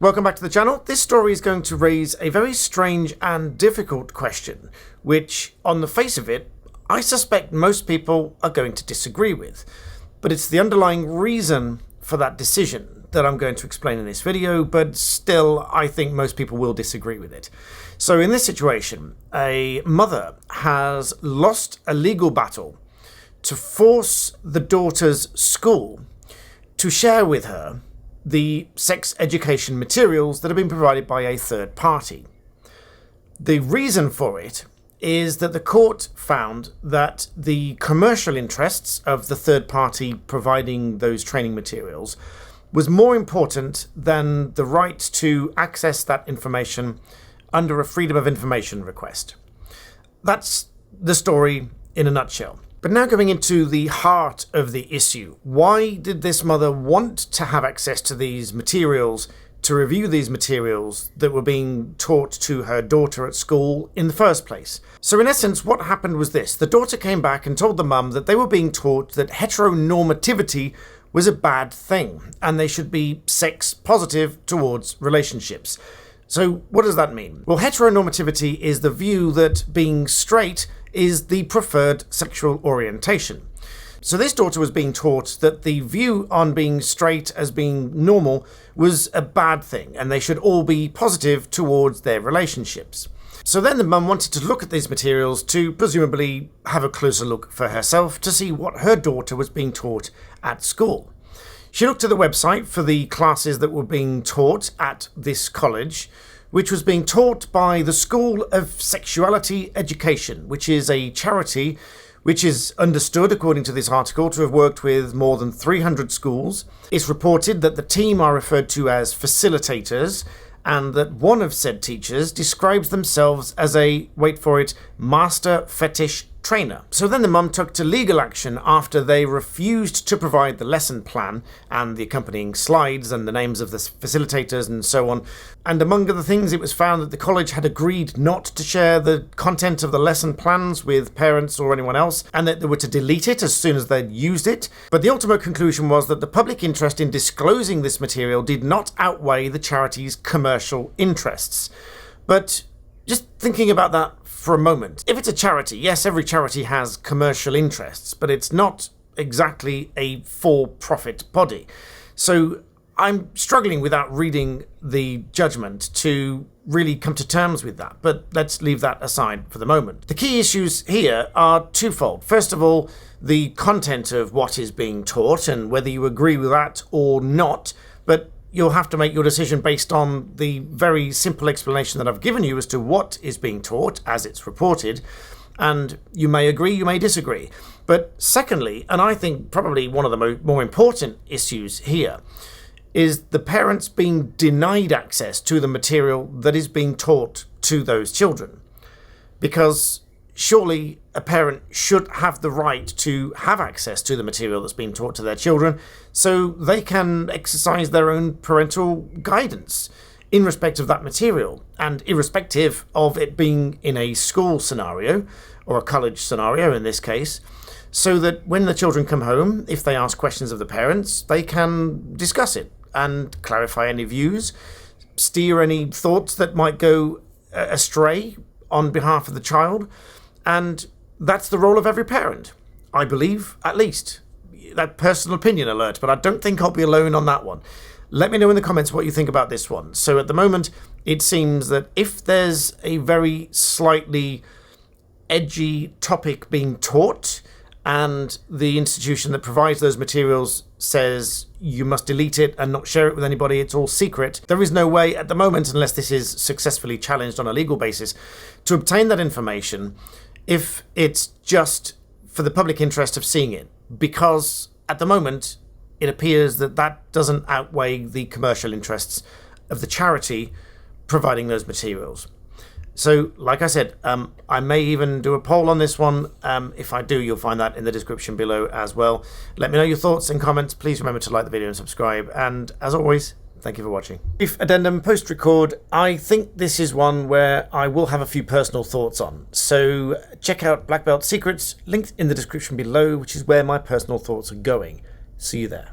Welcome back to the channel. This story is going to raise a very strange and difficult question, which, on the face of it, I suspect most people are going to disagree with. But it's the underlying reason for that decision that I'm going to explain in this video, but still, I think most people will disagree with it. So in this situation, a mother has lost a legal battle to force the daughter's school to share with her the sex education materials that have been provided by a third party. The reason for it is that the court found that the commercial interests of the third party providing those training materials was more important than the right to access that information under a Freedom of Information request. That's the story in a nutshell. But now going into the heart of the issue, why did this mother want to have access to these materials, to review these materials that were being taught to her daughter at school in the first place? So in essence, what happened was this. The daughter came back and told the mum that they were being taught that heteronormativity was a bad thing and they should be sex positive towards relationships. So what does that mean? Well, heteronormativity is the view that being straight is the preferred sexual orientation. So this daughter was being taught that the view on being straight as being normal was a bad thing and they should all be positive towards their relationships. So then the mum wanted to look at these materials to presumably have a closer look for herself to see what her daughter was being taught at school. She looked at the website for the classes that were being taught at this college, which was being taught by the School of Sexuality Education, which is a charity which is understood, according to this article, to have worked with more than 300 schools. It's reported that the team are referred to as facilitators, and that one of said teachers describes themselves as a, wait for it, master fetish trainer. So then the mum took to legal action after they refused to provide the lesson plan and the accompanying slides and the names of the facilitators and so on. And among other things, it was found that the college had agreed not to share the content of the lesson plans with parents or anyone else, and that they were to delete it as soon as they'd used it. But the ultimate conclusion was that the public interest in disclosing this material did not outweigh the charity's commercial interests. But just thinking about that for a moment. If it's a charity, yes, every charity has commercial interests, but it's not exactly a for-profit body. So I'm struggling without reading the judgment to really come to terms with that, but let's leave that aside for the moment. The key issues here are twofold. First of all, the content of what is being taught and whether you agree with that or not, but you'll have to make your decision based on the very simple explanation that I've given you as to what is being taught as it's reported, and you may agree, you may disagree. But secondly, and I think probably one of the more important issues here, is the parents being denied access to the material that is being taught to those children. Because surely a parent should have the right to have access to the material that's being taught to their children so they can exercise their own parental guidance in respect of that material, and irrespective of it being in a school scenario or a college scenario in this case, so that when the children come home, if they ask questions of the parents, they can discuss it and clarify any views, steer any thoughts that might go astray on behalf of the child. And that's the role of every parent, I believe, at least. That personal opinion alert, but I don't think I'll be alone on that one. Let me know in the comments what you think about this one. So at the moment, it seems that if there's a very slightly edgy topic being taught, and the institution that provides those materials says you must delete it and not share it with anybody, it's all secret, there is no way at the moment, unless this is successfully challenged on a legal basis, to obtain that information if it's just for the public interest of seeing it, because at the moment it appears that that doesn't outweigh the commercial interests of the charity providing those materials. So, like I said, I may even do a poll on this one. If I do, you'll find that in the description below as well. Let me know your thoughts and comments. Please remember to like the video and subscribe. And as always, thank you for watching. Brief addendum post-record. I think this is one where I will have a few personal thoughts on. So check out Black Belt Secrets, linked in the description below, which is where my personal thoughts are going. See you there.